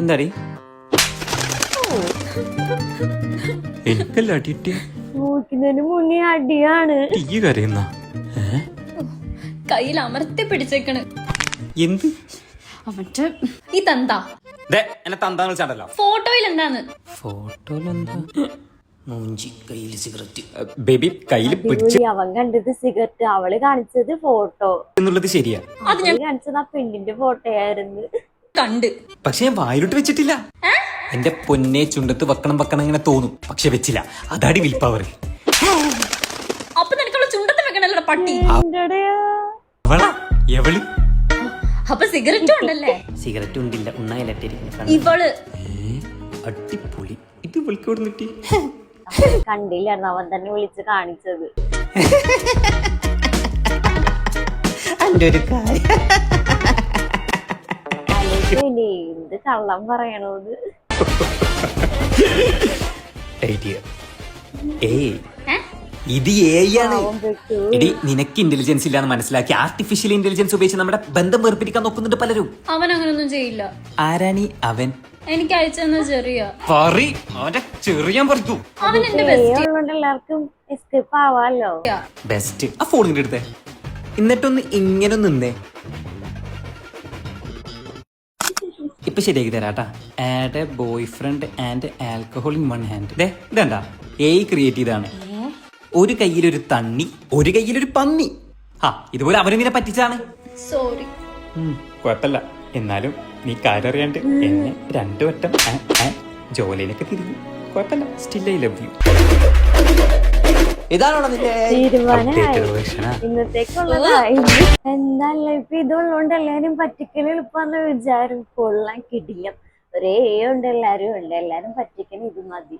എന്താടി എനിക്കല്ല അടിയിട്ടേ നോക്കുന്നതിന് മുന്നേ അടിയാണ്. ഈ കരയുന്ന കയ്യിൽ അമർത്തി പിടിച്ചേക്കണ്. എന്ത് അവന്റെ ഈ തന്ത എന്നെ തന്താന്ന് വിളിച്ചാണ്ടല്ലോ. ഫോട്ടോയിൽ എന്താന്ന്? ഫോട്ടോയിലെന്താ മൂഞ്ചി കയ്യില് സിഗരറ്റ്. ബേബി കയ്യില് പിടിച്ച് അടിപൊളി. അവൻ കണ്ടത് സിഗരറ്റ്, അവള് കാണിച്ചത് ഫോട്ടോ. എന്നുള്ളത് ശരിയാ. അവള് കാണിച്ചത് ആ പെണ്ണിന്റെ ഫോട്ടോ ആയിരുന്നു. കണ്ട് പക്ഷെ ഞാൻ വായിലോട്ട് വെച്ചിട്ടില്ല. എന്റെ പൊന്നെ ചുണ്ടത്ത് വെക്കണം ഇങ്ങനെ തോന്നും, പക്ഷെ വെച്ചില്ല. അതാടി വിൽ പവർ. അപ്പൊ നിനക്കുള്ള ചുണ്ടത്ത് വെക്കണല്ലോ പട്ടി. അവളാ എവള്? അപ്പൊ സിഗരറ്റും ഉണ്ടല്ലേ? സിഗരറ്റ് ഉണ്ടില്ല, ഇവള് അടിപൊളി. ഇത് വിളിക്കോടുന്നിട്ടി കണ്ടില്ലായിരുന്നു, അവൻ തന്നെ വിളിച്ച് കാണിച്ചത്. എന്റെ ഒരു കാര്യം എന്ത് കള്ളം പറയണത്. ഇത് ആണ്. എടി നിനക്ക് ഇന്റലിജൻസ് ഇല്ലാന്ന് മനസ്സിലാക്കി ആർട്ടിഫിഷ്യൽ ഇന്റലിജൻസ് ഉപയോഗിച്ച് നമ്മുടെ ബന്ധം വേർപ്പിരിക്കാൻ നോക്കുന്നുണ്ട് പലരും. അവൻ അങ്ങനൊന്നും ചെയ്യില്ല. ആരാണി അവൻ? എനിക്ക് അയച്ചെന്ന ചെറിയ ചെറിയാൻ പറിക്കൂ. അവൻ എന്റെ ബെസ്റ്റ്. എല്ലാവർക്കും എസ്കേപ്പ് ആവാലോ. ബെസ്റ്റ്. ആ ഫോണിന്റെ അടുത്ത് എന്നിട്ടൊന്ന് ഇങ്ങനെ നിന്നേ. ഇപ്പൊ ശരിയാക്കി തരാട്ടാ. Add a boyfriend and alcohol in one hand. ഇതെന്താ ക്രിയേറ്റ് ചെയ്താണ്. ഒരു കയ്യിലൊരു തണ്ണി, ഒരു കയ്യിലൊരു പന്നി. ഇതുപോലെ അവരെങ്ങനെ പറ്റിച്ചാണ്. സോറി. കുഴപ്പമില്ല. എന്നാലും നീ കാര്യം അറിയാണ്ട് എന്നെ 2 വട്ടം ജോലിയിലൊക്കെ തിരിഞ്ഞു. കുഴപ്പമില്ല. Still I love you. ഇതാണോ ഇന്നത്തേക്കുള്ളതായി. എന്താല്ല ഇപ്പൊ ഇതുള്ളതുകൊണ്ട് എല്ലാരും പറ്റിക്കൽ എളുപ്പാന്ന് വിചാരം. കൊള്ളാൻ കിടിലം. ഒരേ ഉണ്ട്, എല്ലാരും ഉണ്ട്. എല്ലാരും പറ്റിക്കൽ ഇത് മതി.